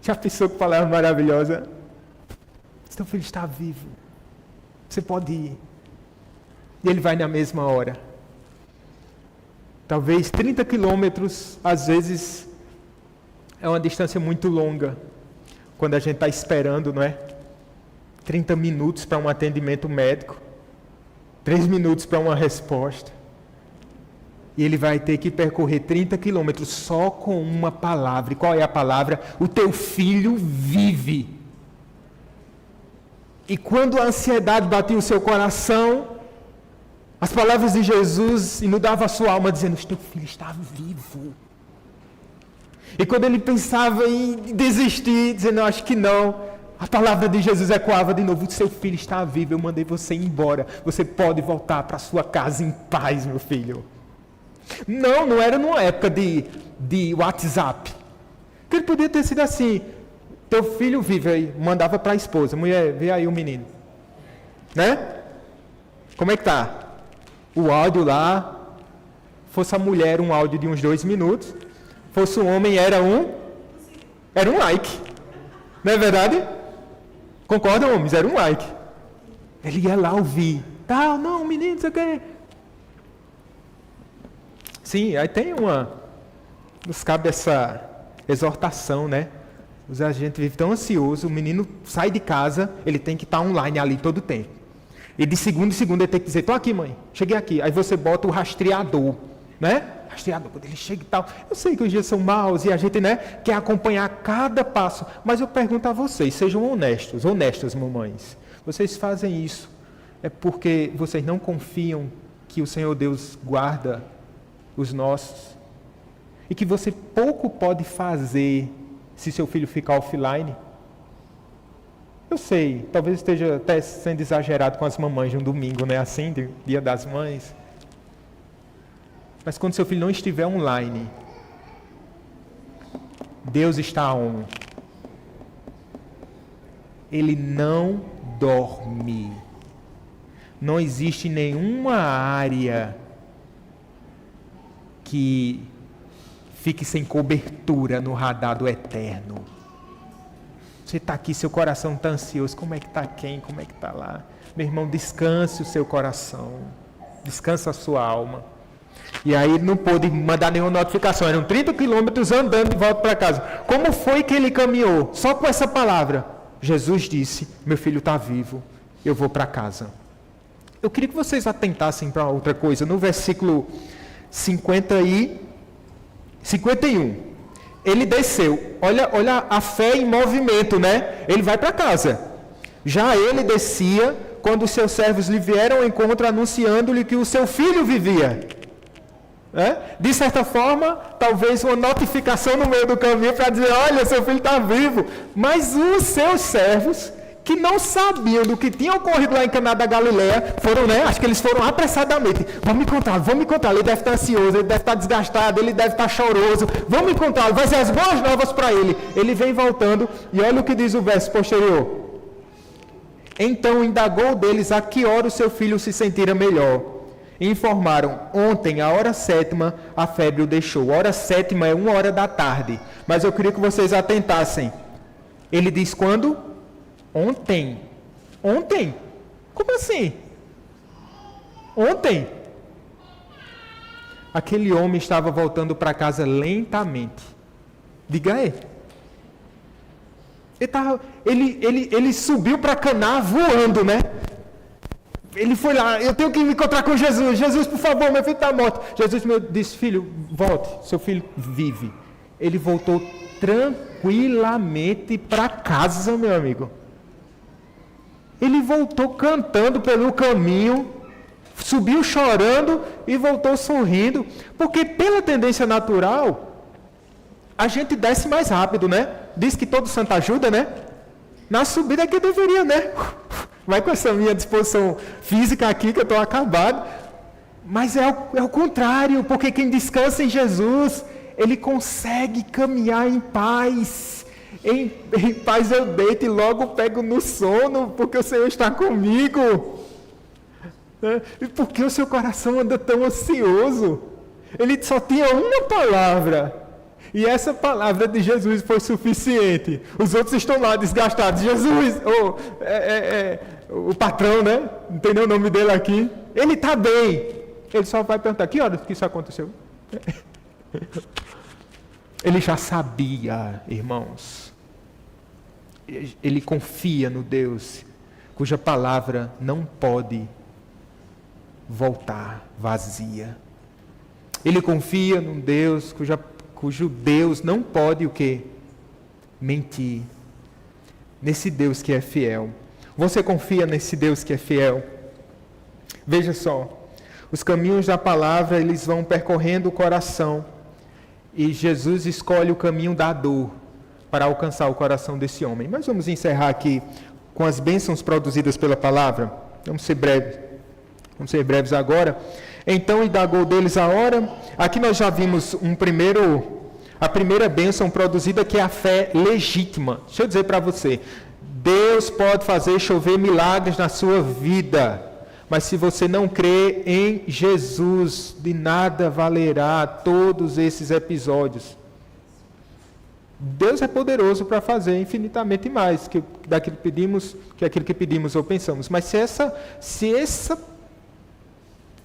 Já pensou que palavra maravilhosa? Teu filho está vivo. Você pode ir. E ele vai na mesma hora. Talvez 30 quilômetros, às vezes, é uma distância muito longa. Quando a gente está esperando, não é? 30 minutos para um atendimento médico. 3 minutos para uma resposta. E ele vai ter que percorrer 30 quilômetros só com uma palavra. E qual é a palavra? O teu filho vive. E quando a ansiedade batia o seu coração, as palavras de Jesus inundavam a sua alma, dizendo, teu filho está vivo. E quando ele pensava em desistir, dizendo, acho que não, a palavra de Jesus ecoava de novo, seu filho está vivo, eu mandei você ir embora, você pode voltar para sua casa em paz, meu filho. Não era numa época de WhatsApp. Porque ele podia ter sido assim, teu filho vive aí, mandava para a esposa, mulher, vê aí o menino. Né? Como é que tá? O áudio lá, fosse a mulher um áudio de uns 2 minutos, fosse o homem era um like. Não é verdade? Concordam, homens? Era um like. Ele ia lá ouvir. Tal, não, menino, você quer... Sim, aí tem nos cabe essa exortação, né? A gente vive tão ansioso, o menino sai de casa, ele tem que estar online ali todo o tempo. E de segundo em segundo ele tem que dizer, estou aqui, mãe, cheguei aqui. Aí você bota o rastreador, né? Rastreador, quando ele chega e tal. Eu sei que os dias são maus e a gente, né, quer acompanhar cada passo. Mas eu pergunto a vocês, sejam honestas, mamães. Vocês fazem isso, é porque vocês não confiam que o Senhor Deus guarda os nossos? E que você pouco pode fazer se seu filho ficar offline? Eu sei, talvez esteja até sendo exagerado com as mamães de um domingo, né? Assim, Dia das Mães. Mas quando seu filho não estiver online, Deus está on. Ele não dorme. Não existe nenhuma área que fique sem cobertura no radar do eterno. Você está aqui, seu coração está ansioso. Como é que está quem? Como é que está lá? Meu irmão, descanse o seu coração. Descansa a sua alma. E aí ele não pôde mandar nenhuma notificação. Eram 30 quilômetros andando de volta para casa. Como foi que ele caminhou? Só com essa palavra. Jesus disse, meu filho está vivo. Eu vou para casa. Eu queria que vocês atentassem para outra coisa. No versículo 51. Ele desceu. Olha a fé em movimento, né? Ele vai para casa. Já ele descia quando os seus servos lhe vieram ao encontro anunciando-lhe que o seu filho vivia. De certa forma, talvez uma notificação no meio do caminho para dizer, olha, seu filho está vivo. Mas os seus servos, que não sabiam do que tinha ocorrido lá em Caná da Galileia, foram, acho que eles foram apressadamente. Vamos encontrá-lo, ele deve estar ansioso, ele deve estar desgastado, ele deve estar choroso. Vamos encontrá-lo, vai ser as boas novas para ele. Ele vem voltando e olha o que diz o verso posterior. Então indagou deles a que hora o seu filho se sentira melhor. E informaram, ontem, à hora 7ª, a febre o deixou. A hora 7ª é 1h da tarde. Mas eu queria que vocês atentassem. Ele diz quando? Ontem. Ontem? Como assim? Ontem. Aquele homem estava voltando para casa lentamente. Diga aí. Ele subiu para Caná voando, Ele foi lá, eu tenho que me encontrar com Jesus. Jesus, por favor, meu filho está morto. Jesus disse, filho, volte, seu filho vive. Ele voltou tranquilamente para casa, meu amigo. Ele voltou cantando pelo caminho, subiu chorando e voltou sorrindo. Porque pela tendência natural, a gente desce mais rápido, Diz que todo santo ajuda, Na subida é que deveria, Vai com essa minha disposição física aqui, que eu estou acabado. Mas é o contrário, porque quem descansa em Jesus, ele consegue caminhar em paz. Em paz eu deito e logo pego no sono, porque o Senhor está comigo. E por que o seu coração anda tão ansioso? Ele só tinha uma palavra. E essa palavra de Jesus foi suficiente. Os outros estão lá desgastados. Jesus, o patrão, não tem nem o nome dele aqui. Ele está bem. Ele só vai perguntar, que horas que isso aconteceu? Ele já sabia, irmãos. Ele confia no Deus, cuja palavra não pode voltar vazia. Ele confia num Deus cujo Deus não pode o quê? Mentir. Nesse Deus que é fiel. Você confia nesse Deus que é fiel? Veja só. Os caminhos da palavra, eles vão percorrendo o coração. E Jesus escolhe o caminho da dor para alcançar o coração desse homem. Mas vamos encerrar aqui com as bênçãos produzidas pela palavra. Vamos ser breves agora. Então indagou deles a hora. Aqui nós já vimos a primeira bênção produzida, que é a fé legítima. Deixa eu dizer para você, Deus pode fazer chover milagres na sua vida, mas se você não crê em Jesus, de nada valerá todos esses episódios. Deus é poderoso para fazer infinitamente mais que aquilo que pedimos ou pensamos. Mas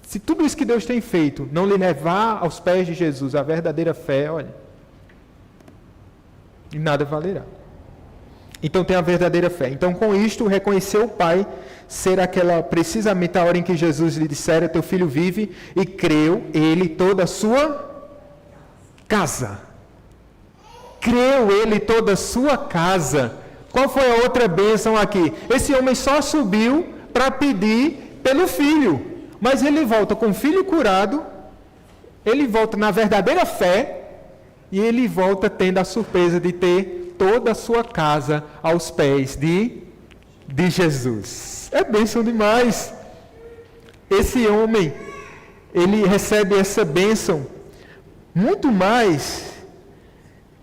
se tudo isso que Deus tem feito não lhe levar aos pés de Jesus, a verdadeira fé, olha, de nada valerá. Então tem a verdadeira fé. Então com isto reconheceu o Pai ser precisamente a hora em que Jesus lhe dissera, teu filho vive, e creu ele toda a sua casa. Creu ele toda a sua casa. Qual foi a outra bênção aqui? Esse homem só subiu para pedir pelo filho. Mas ele volta com o filho curado, ele volta na verdadeira fé, e ele volta tendo a surpresa de ter toda a sua casa aos pés de Jesus. É bênção demais. Esse homem, ele recebe essa bênção muito mais,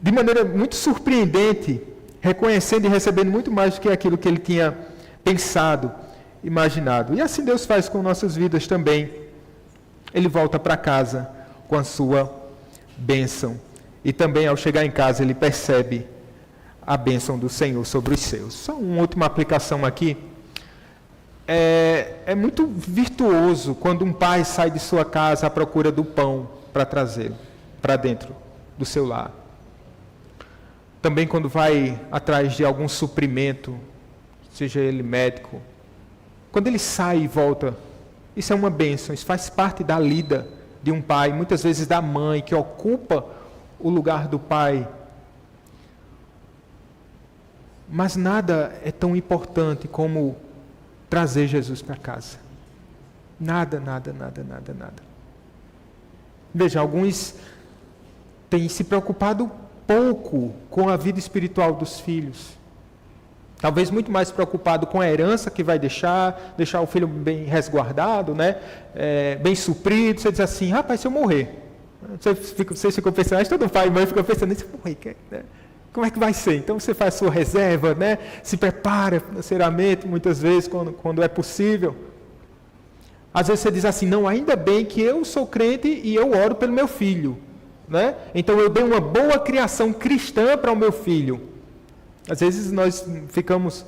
de maneira muito surpreendente, reconhecendo e recebendo muito mais do que aquilo que ele tinha pensado, imaginado. E assim Deus faz com nossas vidas também. Ele volta para casa com a sua bênção. E também ao chegar em casa ele percebe a bênção do Senhor sobre os seus. Só uma última aplicação aqui. É muito virtuoso quando um pai sai de sua casa à procura do pão para trazê-lo para dentro do seu lar. Também quando vai atrás de algum suprimento, seja ele médico, quando ele sai e volta, isso é uma bênção, isso faz parte da lida de um pai, muitas vezes da mãe, que ocupa o lugar do pai. Mas nada é tão importante como trazer Jesus para casa. Nada. Veja, alguns têm se preocupado pouco com a vida espiritual dos filhos. Talvez muito mais preocupado com a herança que vai deixar o filho bem resguardado, né? Bem suprido. Você diz assim, rapaz, se eu morrer. Vocês ficam pensando, todo pai e mãe ficam pensando, se eu morrer, né? Como é que vai ser? Então você faz sua reserva, né? Se prepara financeiramente, muitas vezes, quando é possível. Às vezes você diz assim, não, ainda bem que eu sou crente e eu oro pelo meu filho, né? Então eu dei uma boa criação cristã para o meu filho. Às vezes nós ficamos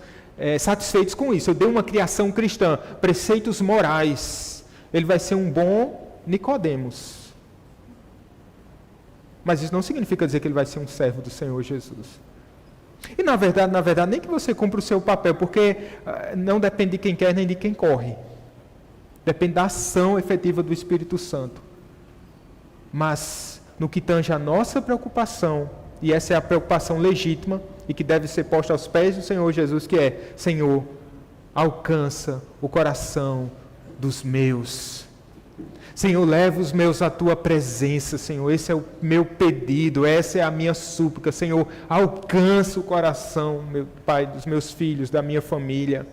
satisfeitos com isso. Eu dei uma criação cristã, preceitos morais. Ele vai ser um bom Nicodemos. Mas isso não significa dizer que ele vai ser um servo do Senhor Jesus. E na verdade, nem que você cumpra o seu papel, porque não depende de quem quer nem de quem corre. Depende da ação efetiva do Espírito Santo. Mas no que tange a nossa preocupação, e essa é a preocupação legítima, e que deve ser posta aos pés do Senhor Jesus, que é, Senhor, alcança o coração dos meus. Senhor, leva os meus à tua presença, Senhor, esse é o meu pedido, essa é a minha súplica, Senhor, alcança o coração, meu Pai, dos meus filhos, da minha família.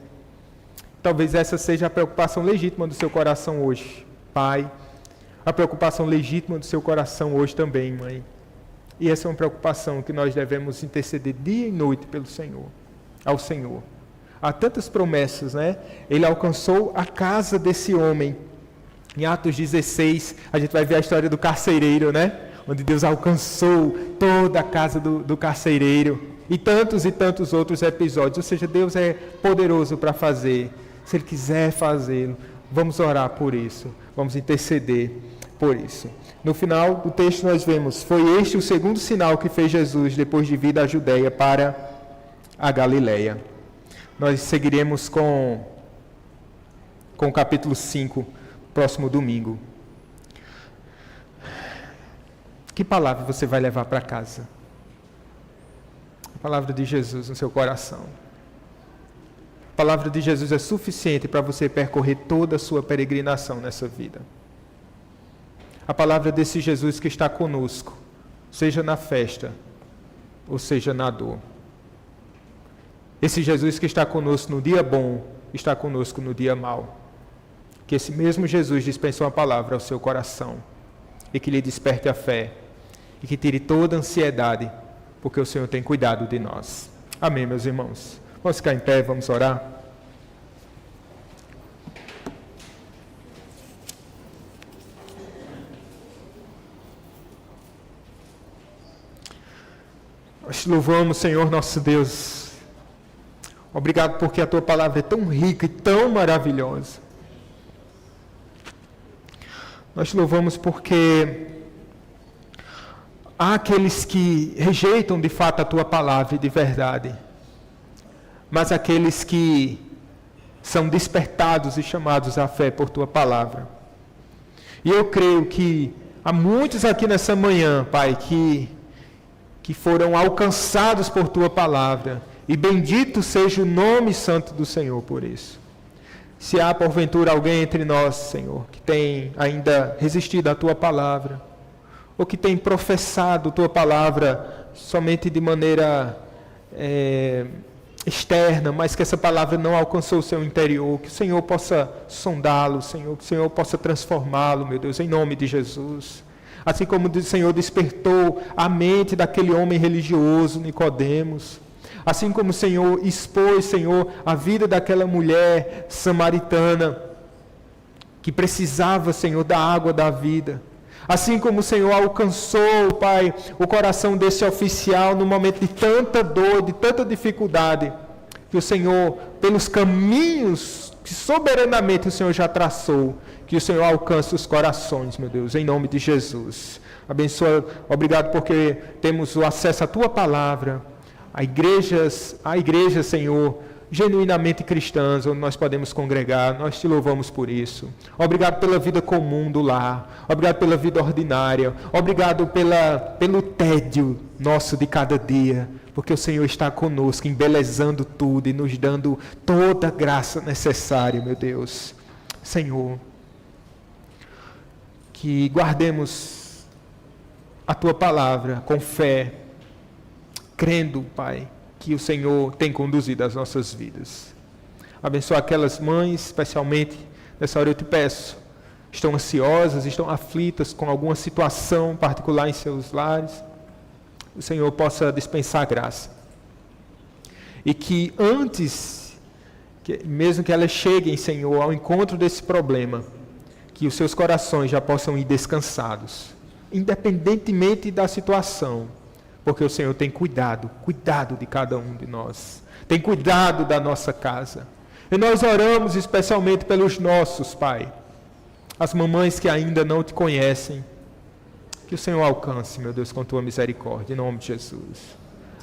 Talvez essa seja a preocupação legítima do seu coração hoje, Pai, a preocupação legítima do seu coração hoje também, Mãe. E essa é uma preocupação que nós devemos interceder dia e noite pelo Senhor, ao Senhor. Há tantas promessas, né? Ele alcançou a casa desse homem. Em Atos 16, a gente vai ver a história do carcereiro, né? Onde Deus alcançou toda a casa do carcereiro. E tantos outros episódios. Ou seja, Deus é poderoso para fazer. Se Ele quiser fazê-lo, vamos orar por isso. Vamos interceder por isso. No final do texto nós vemos, foi este o segundo sinal que fez Jesus depois de vir da Judeia para a Galileia. Nós seguiremos com o capítulo 5, próximo domingo. Que palavra você vai levar para casa? A palavra de Jesus no seu coração. A palavra de Jesus é suficiente para você percorrer toda a sua peregrinação nessa vida. A palavra desse Jesus que está conosco, seja na festa, ou seja na dor. Esse Jesus que está conosco no dia bom, está conosco no dia mau. Que esse mesmo Jesus dispensou a palavra ao seu coração, e que lhe desperte a fé, e que tire toda a ansiedade, porque o Senhor tem cuidado de nós. Amém, meus irmãos. Vamos ficar em pé, vamos orar. Nós te louvamos, Senhor nosso Deus. Obrigado porque a tua palavra é tão rica e tão maravilhosa. Nós te louvamos porque há aqueles que rejeitam de fato a tua palavra de verdade, mas aqueles que são despertados e chamados à fé por tua palavra. E eu creio que há muitos aqui nessa manhã, Pai, que foram alcançados por tua palavra, e bendito seja o nome santo do Senhor por isso. Se há porventura alguém entre nós, Senhor, que tem ainda resistido à tua palavra, ou que tem professado tua palavra somente de maneira externa, mas que essa palavra não alcançou o seu interior, que o Senhor possa sondá-lo, Senhor, que o Senhor possa transformá-lo, meu Deus, em nome de Jesus. Assim como o Senhor despertou a mente daquele homem religioso, Nicodemos. Assim como o Senhor expôs, Senhor, a vida daquela mulher samaritana, que precisava, Senhor, da água da vida. Assim como o Senhor alcançou, Pai, o coração desse oficial no momento de tanta dor, de tanta dificuldade, que o Senhor, pelos caminhos que soberanamente o Senhor já traçou, que o Senhor alcance os corações, meu Deus, em nome de Jesus. Abençoa, obrigado porque temos o acesso à Tua Palavra. A igreja, Senhor, genuinamente cristãs, onde nós podemos congregar. Nós te louvamos por isso. Obrigado pela vida comum do lar. Obrigado pela vida ordinária. Obrigado pelo tédio nosso de cada dia. Porque o Senhor está conosco, embelezando tudo e nos dando toda a graça necessária, meu Deus. Senhor, que guardemos a Tua palavra com fé, crendo, Pai, que o Senhor tem conduzido as nossas vidas. Abençoa aquelas mães, especialmente, nessa hora eu te peço, estão ansiosas, estão aflitas com alguma situação particular em seus lares. O Senhor possa dispensar graça. E que antes, mesmo que elas cheguem, Senhor, ao encontro desse problema, que os seus corações já possam ir descansados, independentemente da situação, porque o Senhor tem cuidado de cada um de nós, tem cuidado da nossa casa. E nós oramos especialmente pelos nossos, Pai, as mamães que ainda não te conhecem, que o Senhor alcance, meu Deus, com tua misericórdia, em nome de Jesus.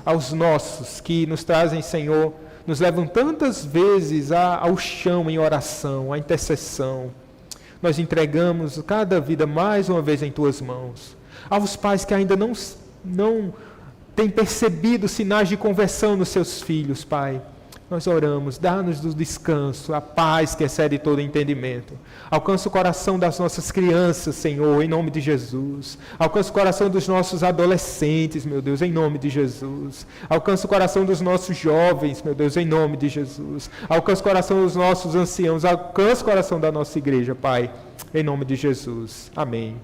Aos nossos que nos trazem, Senhor, nos levam tantas vezes ao chão em oração, à intercessão. Nós entregamos cada vida mais uma vez em tuas mãos. Aos pais que ainda não têm percebido sinais de conversão nos seus filhos, Pai, nós oramos, dá-nos do descanso, a paz que excede todo entendimento. Alcança o coração das nossas crianças, Senhor, em nome de Jesus. Alcança o coração dos nossos adolescentes, meu Deus, em nome de Jesus. Alcança o coração dos nossos jovens, meu Deus, em nome de Jesus. Alcança o coração dos nossos anciãos. Alcança o coração da nossa igreja, Pai, em nome de Jesus. Amém.